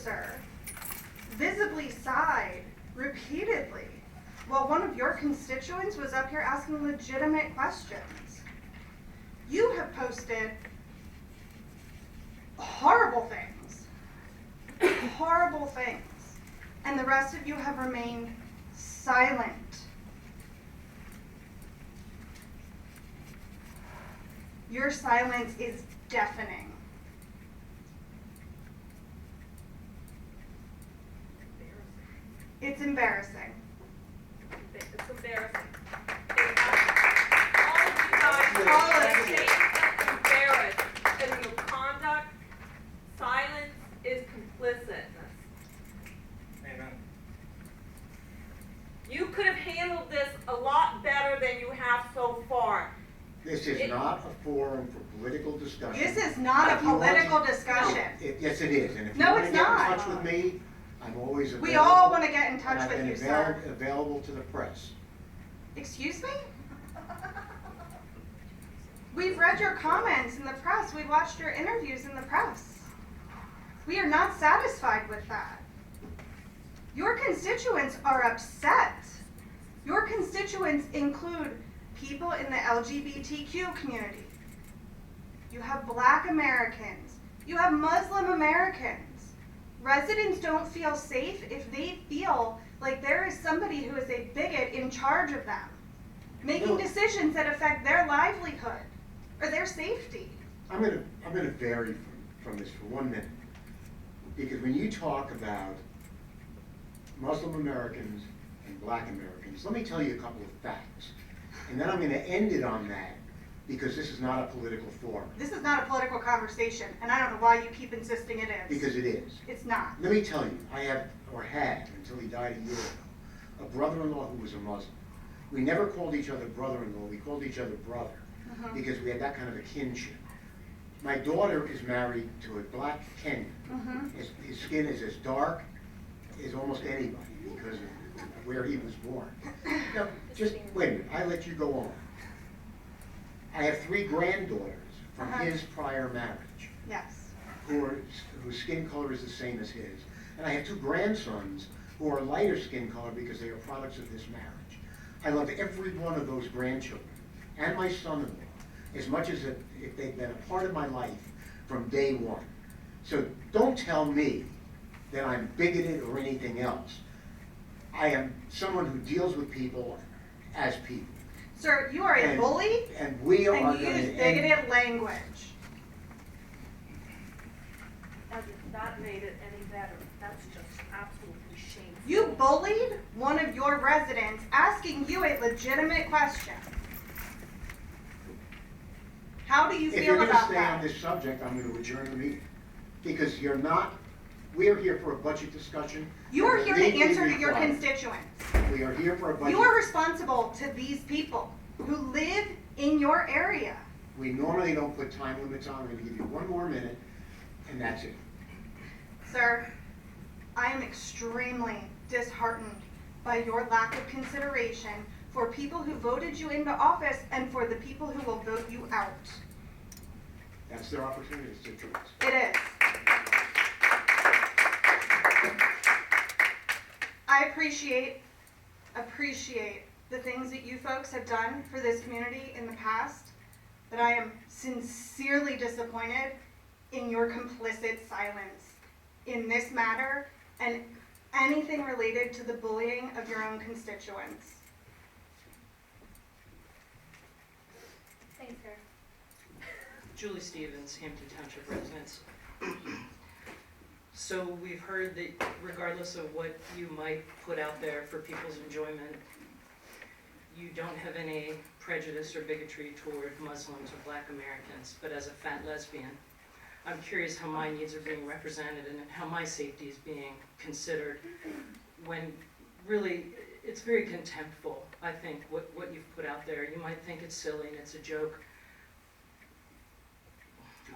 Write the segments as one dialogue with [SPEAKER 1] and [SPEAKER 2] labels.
[SPEAKER 1] sir, visibly sighed repeatedly while one of your constituents was up here asking legitimate questions. You have posted horrible things, and the rest of you have remained silent. Your silence is deafening. It's embarrassing.
[SPEAKER 2] It's embarrassing. All of you guys are embarrassed, and your conduct, silence is complicitness.
[SPEAKER 3] Amen.
[SPEAKER 2] You could have handled this a lot better than you have so far.
[SPEAKER 4] This is not a forum for political discussion.
[SPEAKER 1] This is not a political discussion.
[SPEAKER 4] Yes, it is. And if you
[SPEAKER 1] No,
[SPEAKER 4] want to
[SPEAKER 1] it's
[SPEAKER 4] get in
[SPEAKER 1] not.
[SPEAKER 4] touch with me, I'm always available.
[SPEAKER 1] We all want to get in touch
[SPEAKER 4] and
[SPEAKER 1] with you,
[SPEAKER 4] I've
[SPEAKER 1] sir.
[SPEAKER 4] been available to the press.
[SPEAKER 1] Excuse me? We've read your comments in the press. We watched your interviews in the press. We are not satisfied with that. Your constituents are upset. Your constituents include people in the LGBTQ community. You have Black Americans. You have Muslim Americans. Residents don't feel safe if they feel like there is somebody who is a bigot in charge of them, making decisions that affect their livelihood or their safety.
[SPEAKER 4] I'm gonna vary from this for 1 minute, because when you talk about Muslim Americans and Black Americans, let me tell you a couple of facts, and then I'm going to end it on that, because this is not a political forum.
[SPEAKER 1] This is not a political conversation, and I don't know why you keep insisting it is.
[SPEAKER 4] Because it is.
[SPEAKER 1] It's not.
[SPEAKER 4] Let me tell you, I have, or had, until he died a year ago, a brother-in-law who was a Muslim. We never called each other brother-in-law, we called each other brother, because we had that kind of a kinship. My daughter is married to a Black Kenyan. His skin is as dark as almost anybody because of where he was born. Now, just wait a minute, I let you go on. I have 3 granddaughters from his prior marriage.
[SPEAKER 1] Yes.
[SPEAKER 4] Whose skin color is the same as his. And I have 2 grandsons who are lighter skin color because they are products of this marriage. I love every one of those grandchildren and my son-in-law as much as if they've been a part of my life from day one. So don't tell me that I'm bigoted or anything else. I am someone who deals with people as people.
[SPEAKER 1] Sir, you are a bully,
[SPEAKER 4] and we are
[SPEAKER 1] and you use bigoted language.
[SPEAKER 2] As if that made it any better. That's just absolutely shameful.
[SPEAKER 1] You bullied one of your residents asking you a legitimate question. How do you
[SPEAKER 4] If
[SPEAKER 1] feel
[SPEAKER 4] you're going to
[SPEAKER 1] about
[SPEAKER 4] stay
[SPEAKER 1] that?
[SPEAKER 4] on this subject, I'm going to adjourn the meeting. Because you're not, we're here for a budget discussion.
[SPEAKER 1] You are
[SPEAKER 4] and
[SPEAKER 1] here
[SPEAKER 4] we're
[SPEAKER 1] to
[SPEAKER 4] legally
[SPEAKER 1] answer to your
[SPEAKER 4] required.
[SPEAKER 1] constituents.
[SPEAKER 4] We are here for a budget.
[SPEAKER 1] You are responsible to these people who live in your area.
[SPEAKER 4] We normally don't put time limits on. I'm going to give you 1 more minute, and that's it.
[SPEAKER 1] Sir, I am extremely disheartened by your lack of consideration for people who voted you into office and for the people who will vote you out.
[SPEAKER 4] That's their opportunity, it's their choice.
[SPEAKER 1] It is. I appreciate the things that you folks have done for this community in the past, but I am sincerely disappointed in your complicit silence in this matter and anything related to the bullying of your own constituents.
[SPEAKER 2] Thanks, sir.
[SPEAKER 5] Julie Stevens, Hampden Township residents. So we've heard that regardless of what you might put out there for people's enjoyment, you don't have any prejudice or bigotry toward Muslims or Black Americans, but as a fat lesbian, I'm curious how my needs are being represented and how my safety is being considered when really it's very contemptful, I think, what you've put out there. You might think it's silly and it's a joke.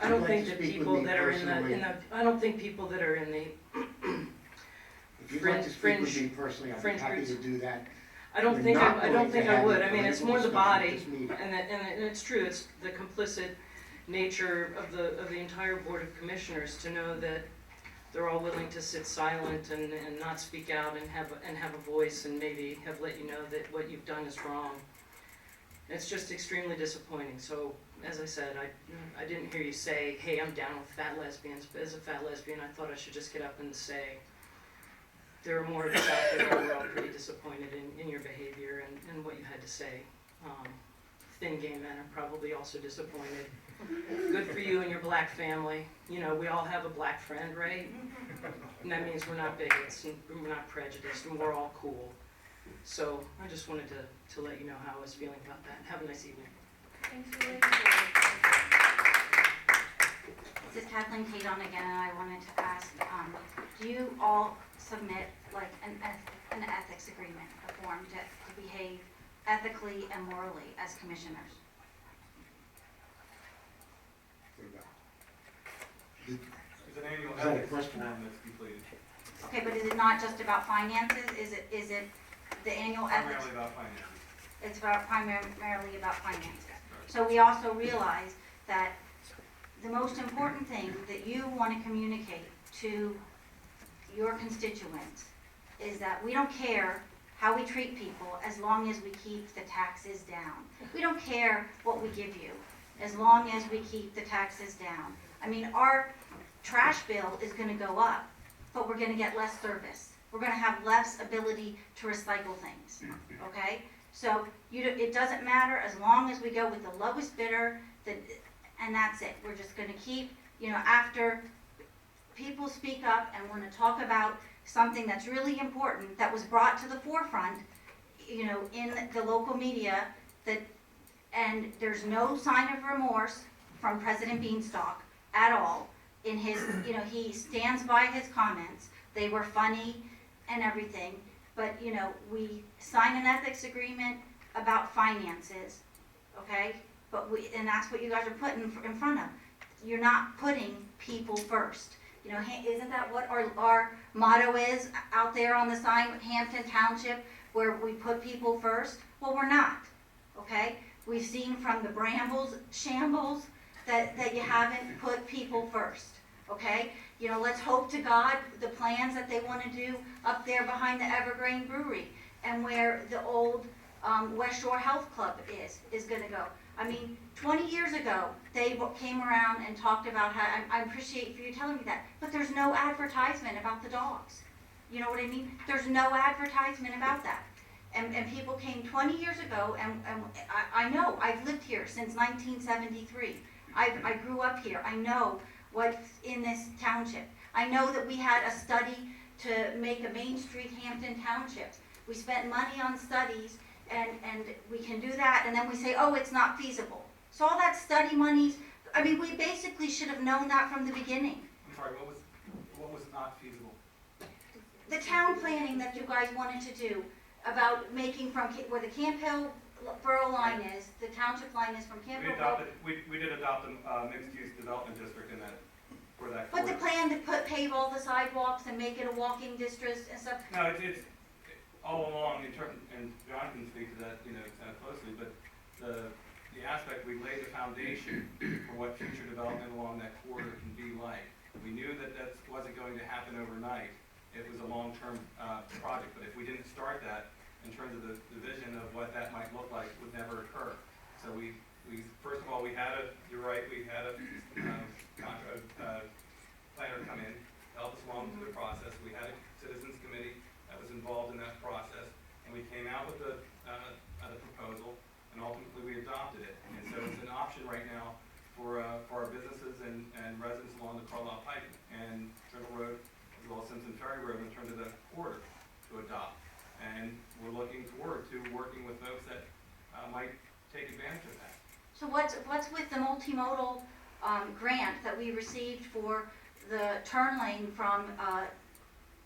[SPEAKER 5] I don't think that people that are in the I don't think people that are in the
[SPEAKER 4] If you'd like to speak with me personally, I'd be
[SPEAKER 5] fringe
[SPEAKER 4] happy
[SPEAKER 5] groups.
[SPEAKER 4] to do that.
[SPEAKER 5] I don't think I would. I mean, it's more the body,
[SPEAKER 4] and
[SPEAKER 5] and it's true. It's the complicit nature of the entire Board of Commissioners to know that they're all willing to sit silent and not speak out and have a voice and maybe have let you know that what you've done is wrong. It's just extremely disappointing. So, as I said, I didn't hear you say, hey, I'm down with fat lesbians, but as a fat lesbian, I thought I should just get up and say, there are more of us out there who are all pretty disappointed in your behavior and what you had to say. Thin gay men are probably also disappointed. Good for you and your black family. You know, we all have a black friend, right? And that means we're not bigots and we're not prejudiced and we're all cool. So I just wanted to let you know how I was feeling about that. Have a nice evening.
[SPEAKER 1] Thanks for
[SPEAKER 6] This is Kathleen Tatum again, and I wanted to ask, do you all submit like an ethics agreement, a form to behave ethically and morally as commissioners?
[SPEAKER 4] What about?
[SPEAKER 3] There's an annual
[SPEAKER 4] Is that a
[SPEAKER 3] ethics
[SPEAKER 4] question?
[SPEAKER 3] form that's completed,
[SPEAKER 6] Okay, but is it not just about finances? Is it the annual ethics?
[SPEAKER 3] primarily about finances.
[SPEAKER 6] It's primarily about finances. So we also realize that the most important thing that you want to communicate to your constituents is that we don't care how we treat people as long as we keep the taxes down. We don't care what we give you as long as we keep the taxes down. I mean, our trash bill is going to go up, but we're going to get less service. We're going to have less ability to recycle things, okay? So it doesn't matter as long as we go with the lowest bidder, and that's it. We're just going to keep, after people speak up and want to talk about something that's really important that was brought to the forefront, in the local media, and there's no sign of remorse from President Beanstalk at all in his, he stands by his comments. They were funny and everything, but, we sign an ethics agreement about finances, okay? And that's what you guys are putting in front of. You're not putting people first. Isn't that what our motto is out there on the sign, Hampden Township, where we put people first? Well, we're not, okay? We've seen from the Brambles shambles that you haven't put people first, okay? Let's hope to God the plans that they want to do up there behind the Evergreen Brewery and where the old West Shore Health Club is going to go. I mean, 20 years ago, they came around and talked about how, I appreciate for you telling me that, but there's no advertisement about the dogs. You know what I mean? There's no advertisement about that. And people came 20 years ago, and I know, I've lived here since 1973. I grew up here. I know what's in this township. I know that we had a study to make a Main Street Hampden Township. We spent money on studies, and we can do that, and then we say, oh, it's not feasible. So all that study monies, we basically should have known that from the beginning.
[SPEAKER 3] I'm sorry, what was not feasible?
[SPEAKER 6] The town planning that you guys wanted to do about making from where the Camp Hill borough line is, the township line is from Camp Hill.
[SPEAKER 3] We did adopt a mixed-use development district for that.
[SPEAKER 6] But the plan to pave all the sidewalks and make it a walking district and stuff.
[SPEAKER 3] No, it's all along, and John can speak to that, kind of closely, but the aspect, we laid the foundation for what future development along that corridor can be like. We knew that wasn't going to happen overnight. It was a long-term project, but if we didn't start that, in terms of the vision of what that might look like, would never occur. So we first of all, you're right, we had a planner come in, help us along through the process. We had a citizens committee that was involved in that process, and we came out with a proposal, and ultimately we adopted it. And so it's an option right now for our businesses and residents along the Carlisle Pike and Triple Road, as well as Simpson Ferry Road in terms of the corridor to adopt. And we're looking forward to working with folks that might take advantage of that.
[SPEAKER 6] So what's with the multimodal grant that we received for the turn lane from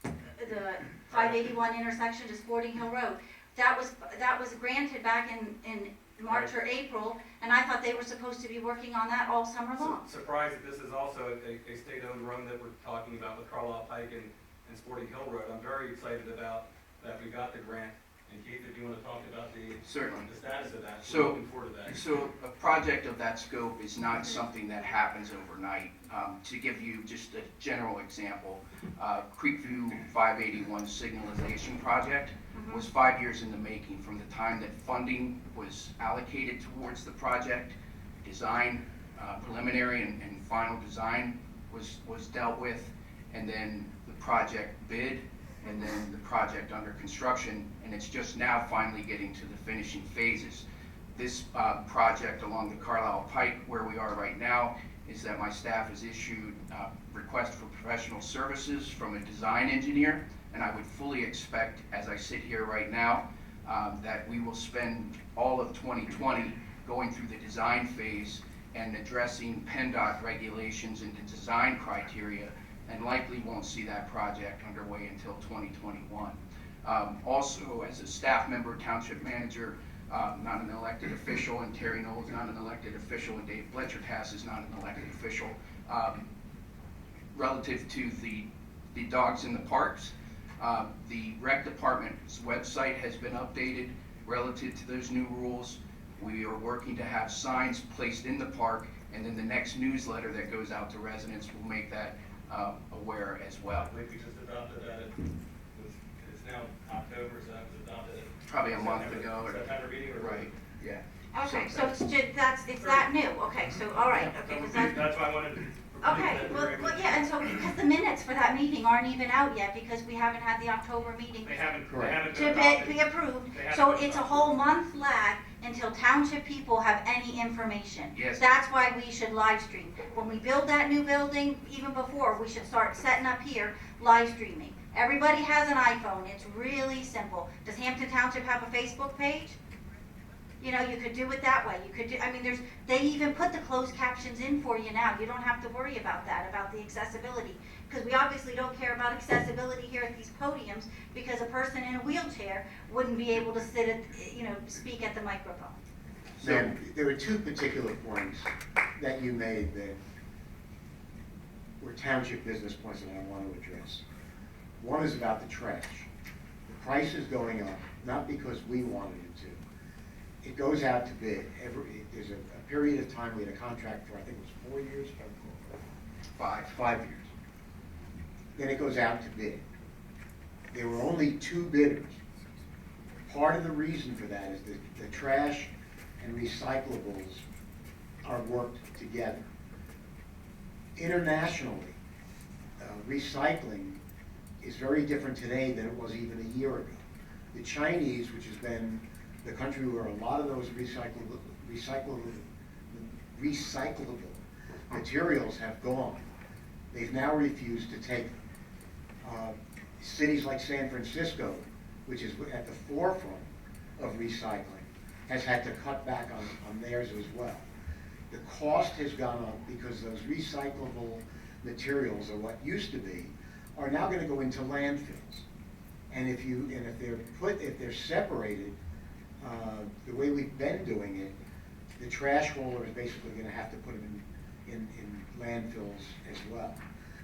[SPEAKER 6] the 581 intersection to Sporting Hill Road? That was granted back in March or April, and I thought they were supposed to be working on that all summer long.
[SPEAKER 3] Surprised that this is also a state-owned road that we're talking about with Carlisle Pike and Sporting Hill Road. I'm very excited about that we got the grant And Keith, if you want to talk about
[SPEAKER 7] Certainly.
[SPEAKER 3] the status of that,
[SPEAKER 7] So-
[SPEAKER 3] we're looking forward to that.
[SPEAKER 7] So a project of that scope is not something that happens overnight. To give you just a general example, Creekview 581 signalization project was 5 years in the making from the time that funding was allocated towards the project, design, preliminary and final design was dealt with, and then the project bid, and then the project under construction, and it's just now finally getting to the finishing phases. This project along the Carlisle Pike, where we are right now, is that my staff has issued a request for professional services from a design engineer, and I would fully expect, as I sit here right now, that we will spend all of 2020 going through the design phase and addressing PennDOT regulations and the design criteria, and likely won't see that project underway until 2021. Also, as a staff member, township manager, not an elected official, and Terry Knoll is not an elected official, and Dave Bletchertass is not an elected official. Relative to the dogs in the parks, the rec department's website has been updated relative to those new rules. We are working to have signs placed in the park, and then the next newsletter that goes out to residents will make that aware as well.
[SPEAKER 3] I believe we just adopted that, it's now October, so that was adopted.
[SPEAKER 7] Probably a month ago, or
[SPEAKER 3] September meeting, or?
[SPEAKER 7] right, yeah.
[SPEAKER 6] Okay, so it's just, it's that new, okay, so, all right, okay, because that's.
[SPEAKER 3] That's why I wanted to.
[SPEAKER 6] Okay, well, yeah, and so, because the minutes for that meeting aren't even out yet, because we haven't had the October meeting
[SPEAKER 3] They haven't
[SPEAKER 4] Correct.
[SPEAKER 3] been
[SPEAKER 6] to
[SPEAKER 3] adopted.
[SPEAKER 6] be approved,
[SPEAKER 3] They haven't
[SPEAKER 6] so
[SPEAKER 3] been
[SPEAKER 6] it's a
[SPEAKER 3] adopted.
[SPEAKER 6] whole month lag until township people have any information.
[SPEAKER 7] Yes.
[SPEAKER 6] That's why we should live stream. When we build that new building, even before, we should start setting up here, live streaming. Everybody has an iPhone, it's really simple. Does Hampton Township have a Facebook page? You know, you could do it that way. You could do, I mean, they even put the closed captions in for you now. You don't have to worry about that, about the accessibility. Because we obviously don't care about accessibility here at these podiums, because a person in a wheelchair wouldn't be able to sit at, speak at the microphone.
[SPEAKER 4] Ma'am, there were two particular points that you made that were township business points that I want to address. One is about the trash. The price is going up, not because we wanted it to. It goes out to bid. There's a period of time, we had a contract for, I think it was 4 years, if I recall correctly. 5 years. Then it goes out to bid. There were only 2 bidders. Part of the reason for that is that the trash and recyclables are worked together. Internationally, recycling is very different today than it was even a year ago. The Chinese, which has been the country where a lot of those recyclable materials have gone, they've now refused to take them. Cities like San Francisco, which is at the forefront of recycling, has had to cut back on theirs as well. The cost has gone up because those recyclable materials, or what used to be, are now going to go into landfills. And if they're separated, the way we've been doing it, the trash hauler is basically going to have to put them in landfills as well.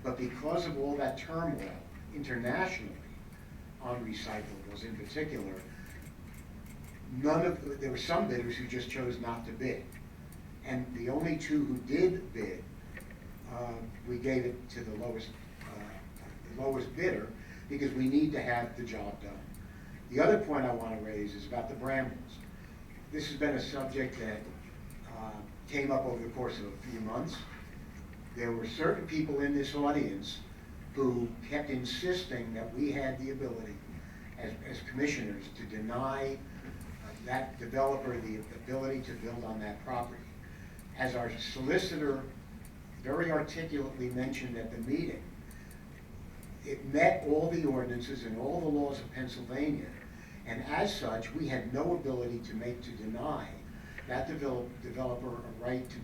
[SPEAKER 4] But because of all that turmoil internationally on recyclables in particular, there were some bidders who just chose not to bid. And the only 2 who did bid, we gave it to the lowest bidder, because we need to have the job done. The other point I want to raise is about the brambles. This has been a subject that came up over the course of a few months. There were certain people in this audience who kept insisting that we had the ability, as commissioners, to deny that developer the ability to build on that property. As our solicitor very articulately mentioned at the meeting, it met all the ordinances and all the laws of Pennsylvania, and as such, we had no ability to deny that developer a right to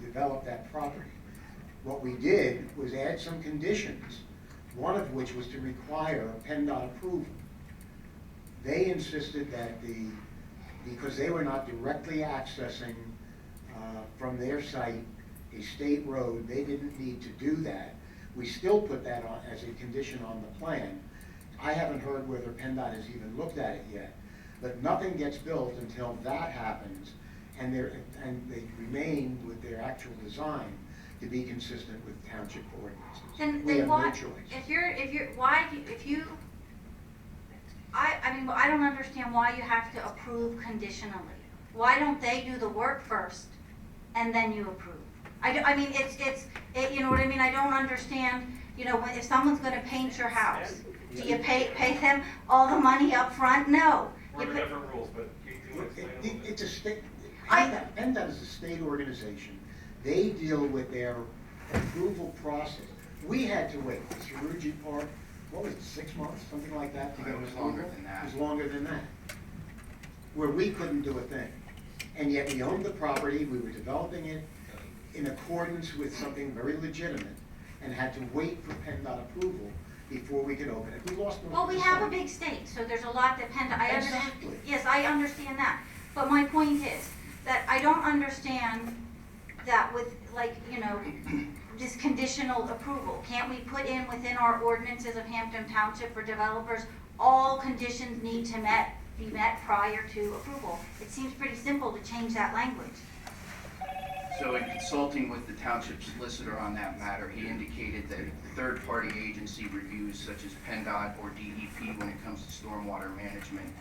[SPEAKER 4] develop that property. What we did was add some conditions, one of which was to require PennDOT approval. They insisted that because they were not directly accessing from their site a state road, they didn't need to do that. We still put that on as a condition on the plan, I haven't heard whether PennDOT has even looked at it yet, but nothing gets built until that happens, and they remain with their actual design to be consistent with township ordinances. We have no choice.
[SPEAKER 6] I mean, I don't understand why you have to approve conditionally. Why don't they do the work first and then you approve? I mean, you know what I mean? I don't understand, you know, if someone's gonna paint your house, do you pay them all the money up front? No.
[SPEAKER 3] We're under different rules, but you can explain a little bit.
[SPEAKER 4] It's a state, PennDOT is a state organization. They deal with their approval process. We had to wait for Cerrugi Park, what was it, 6 months, something like that, to get
[SPEAKER 7] It was
[SPEAKER 4] approval?
[SPEAKER 7] longer than that.
[SPEAKER 4] It was longer than that. Where we couldn't do a thing. And yet we owned the property, we were developing it in accordance with something very legitimate, and had to wait for PennDOT approval before we could open it. We lost most
[SPEAKER 6] Well,
[SPEAKER 4] of the
[SPEAKER 6] we have a
[SPEAKER 4] site.
[SPEAKER 6] big state, so there's a lot that PennDOT, I understand.
[SPEAKER 4] Exactly.
[SPEAKER 6] Yes, I understand that. But my point is that I don't understand that with, like, you know, this conditional approval. Can't we put in within our ordinances of Hampden Township for developers, all conditions need to be met prior to approval? It seems pretty simple to change that language.
[SPEAKER 7] So in consulting with the township solicitor on that matter, he indicated that third-party agency reviews such as PennDOT or DEP when it comes to stormwater management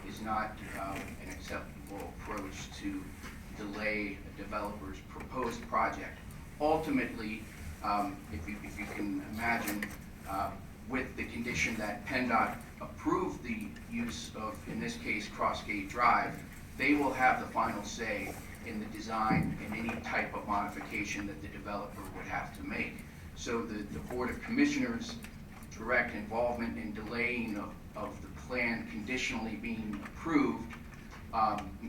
[SPEAKER 7] is not an acceptable approach to delay a developer's proposed project. Ultimately, if you can imagine, with the condition that PennDOT approve the use of, in this case, Crossgate Drive, they will have the final say in the design and any type of modification that the developer would have to make. So the Board of Commissioners' direct involvement in delaying of the plan conditionally being approved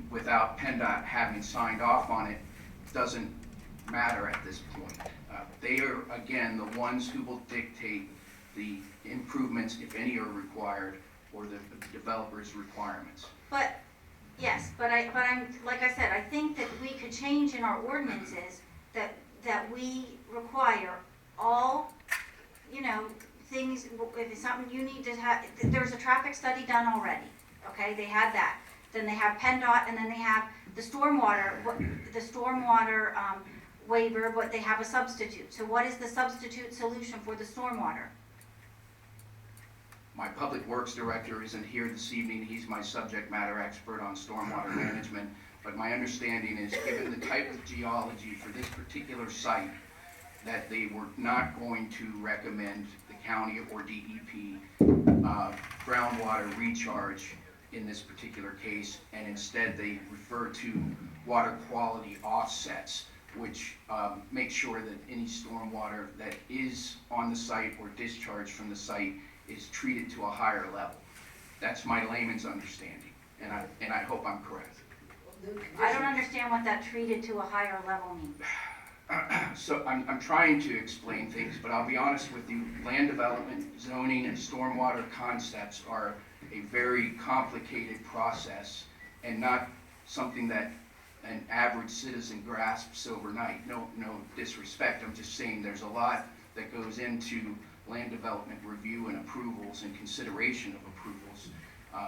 [SPEAKER 7] without PennDOT having signed off on it doesn't matter at this point. They are, again, the ones who will dictate the improvements, if any are required, or the developer's requirements.
[SPEAKER 6] But, yes, but I'm, like I said, I think that we could change in our ordinances that we require all, you know, things, if it's something you need to have, there's a traffic study done already, okay, they had that. Then they have PennDOT, and then they have the stormwater waiver, but they have a substitute. So what is the substitute solution for the stormwater?
[SPEAKER 7] My Public Works Director isn't here this evening. He's my subject matter expert on stormwater management. But my understanding is, given the type of geology for this particular site, that they were not going to recommend the county or DEP groundwater recharge in this particular case, and instead they refer to water quality offsets, which make sure that any stormwater that is on the site or discharged from the site is treated to a higher level. That's my layman's understanding, and I hope I'm correct.
[SPEAKER 6] I don't understand what that treated to a higher level means.
[SPEAKER 7] So I'm trying to explain things, but I'll be honest with you, land development, zoning, and stormwater concepts are a very complicated process and not something that an average citizen grasps overnight. No disrespect, I'm just saying there's a lot that goes into land development review and approvals and consideration of approvals,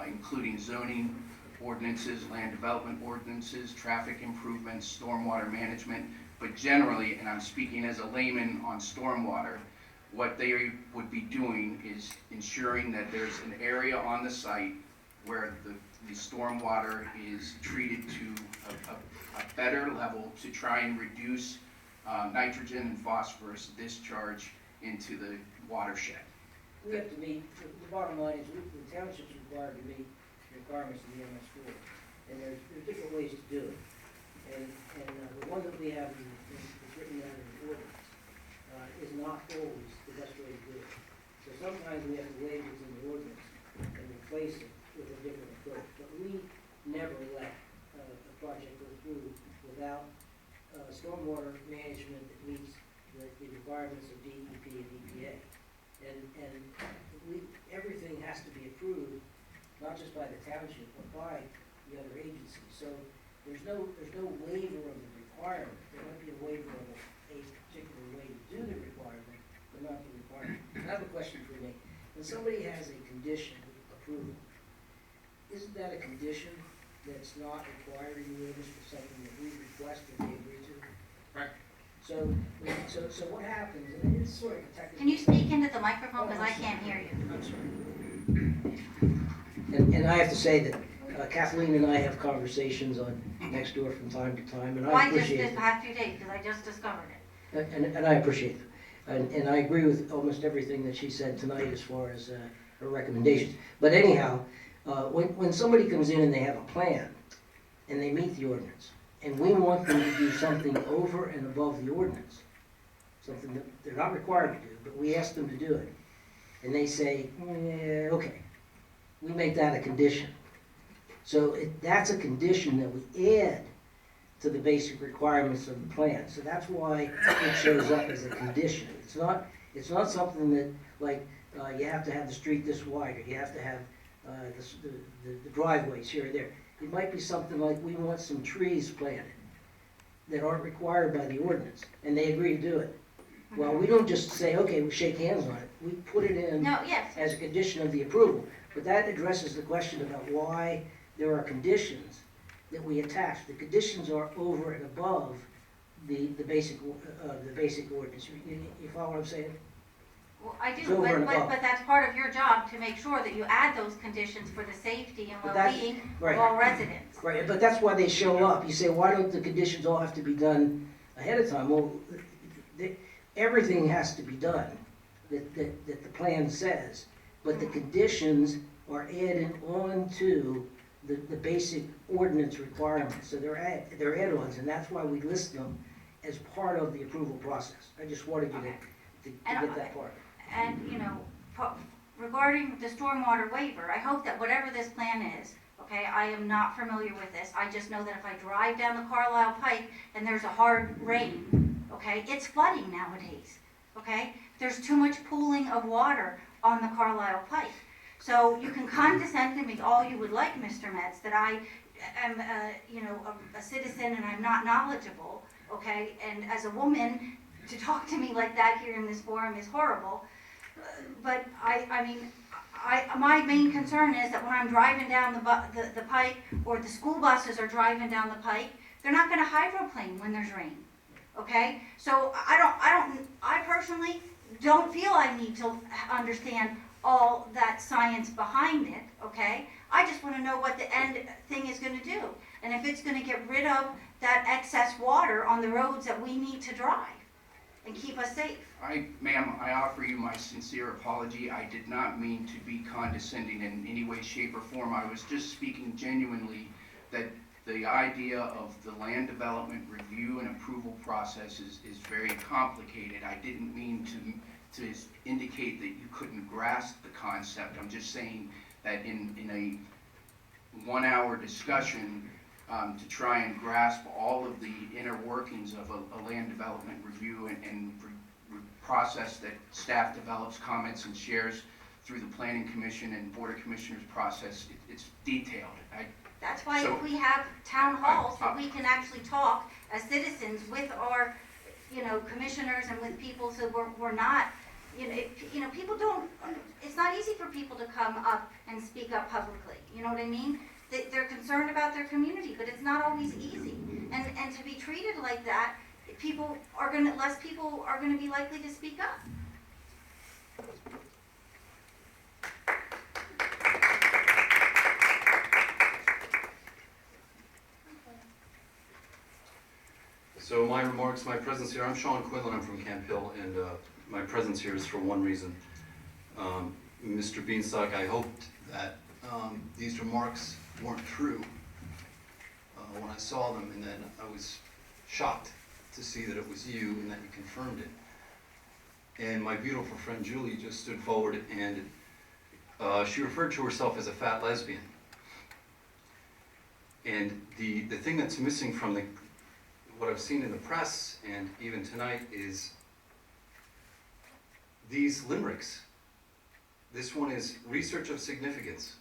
[SPEAKER 7] including zoning ordinances, land development ordinances, traffic improvements, stormwater management. But generally, and I'm speaking as a layman on stormwater, what they would be doing is ensuring that there's an area on the site where the stormwater is treated to a better level to try and reduce nitrogen and phosphorus discharge into the watershed.
[SPEAKER 8] We have to meet, the bottom line is, the township's required to meet the requirements of the MS4, and there's different ways to do it. And the one that we have is written down in the ordinance is not always the best way to do it. So sometimes we have to waive what's in the ordinance and replace it with a different approach. But we never let a project go through without stormwater management that meets the requirements of DEP and EPA. And everything has to be approved, not just by the township, but by the other agencies. So there's no waiver of the requirement. There might be a waiver of a particular way to do the requirement, but not the requirement. I have a question for me. when somebody has a condition approval, isn't that a condition that's not required in the ordinance for something that we request that they agree to?
[SPEAKER 3] Right.
[SPEAKER 8] So what happens, and it's sort of a technical.
[SPEAKER 6] Can you speak into the microphone, because I can't hear you?
[SPEAKER 8] I'm sorry. And I have to say that Kathleen and I have conversations on Nextdoor from time to time, and
[SPEAKER 6] Well,
[SPEAKER 8] I
[SPEAKER 6] I just
[SPEAKER 8] appreciate
[SPEAKER 6] did
[SPEAKER 8] it.
[SPEAKER 6] the past few days, because I just discovered it.
[SPEAKER 8] And I appreciate it. And I agree with almost everything that she said tonight as far as her recommendations. But anyhow, when somebody comes in and they have a plan, and they meet the ordinance, and we want them to do something over and above the ordinance, something that they're not required to do, but we ask them to do it, and they say, yeah, okay, we make that a condition. So that's a condition that we add to the basic requirements of the plan. So that's why it shows up as a condition. It's not something that, like, you have to have the street this wide, or you have to have the driveways here or there. It might be something like, we want some trees planted that aren't required by the ordinance, and they agree to do it. Well, we don't just say, okay, we shake hands on it. We put it in
[SPEAKER 6] No, yes,
[SPEAKER 8] as a condition of the approval. But that addresses the question about why there are conditions that we attach. The conditions are over and above the basic ordinance. You follow what I'm saying?
[SPEAKER 6] well, I
[SPEAKER 8] It's
[SPEAKER 6] do,
[SPEAKER 8] over and above.
[SPEAKER 6] but that's part of your job, to make sure that you add those conditions for the safety and
[SPEAKER 8] But that-
[SPEAKER 6] well-being
[SPEAKER 8] right.
[SPEAKER 6] of all residents.
[SPEAKER 8] Right, but that's why they show up. You say, why don't the conditions all have to be done ahead of time? Well, everything has to be done that the plan says, but the conditions are added on to the basic ordinance requirements. So they're add-ons, and that's why we list them as part of the approval process. I just wanted you to get that part.
[SPEAKER 6] And, you know, regarding the stormwater waiver, I hope that whatever this plan is, okay, I am not familiar with this. I just know that if I drive down the Carlisle Pike and there's a hard rain, okay, it's flooding nowadays, okay? There's too much pooling of water on the Carlisle Pike. So you can condescend to me all you would like, Mr. Metz, that I am, a citizen and I'm not knowledgeable, okay? And as a woman, to talk to me like that here in this forum is horrible. But my main concern is that when I'm driving down the pike, or the school buses are driving down the pike, they're not gonna hydroplane when there's rain, okay? So I personally don't feel I need to understand all that science behind it, okay? I just wanna know what the end thing is gonna do, and if it's gonna get rid of that excess water on the roads that we need to drive and keep us safe.
[SPEAKER 7] Ma'am, I offer you my sincere apology. I did not mean to be condescending in any way, shape, or form. I was just speaking genuinely that the idea of the land development review and approval process is very complicated. I didn't mean to indicate that you couldn't grasp the concept. I'm just saying that in a 1-hour discussion, to try and grasp all of the inner workings of a land development review and process that staff develops, comments, and shares through the Planning Commission and Board of Commissioners process, it's detailed.
[SPEAKER 6] That's why
[SPEAKER 7] So-
[SPEAKER 6] if we have town halls, that we can actually talk as citizens with our, commissioners and with people, so we're not, people don't, it's not easy for people to come up and speak up publicly, you know what I mean? They're concerned about their community, but it's not always easy. And to be treated like that, less people are gonna be likely to speak up.
[SPEAKER 9] So my remarks, my presence here, I'm Sean Quinlan, I'm from Camp Hill, and my presence here is for one reason. Mr. Beanstalk, I hoped that these remarks weren't true when I saw them, and then I was shocked to see that it was you and that you confirmed it. And my beautiful friend Julie just stood forward and she referred to herself as a fat lesbian. And the thing that's missing from what I've seen in the press and even tonight is these limericks. This one is research of significance.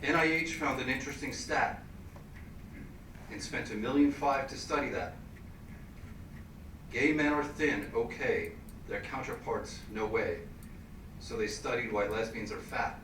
[SPEAKER 9] NIH found an interesting stat and spent $1.5 million to study that. Gay men are thin, okay. their counterparts no way. So they studied why lesbians are fat.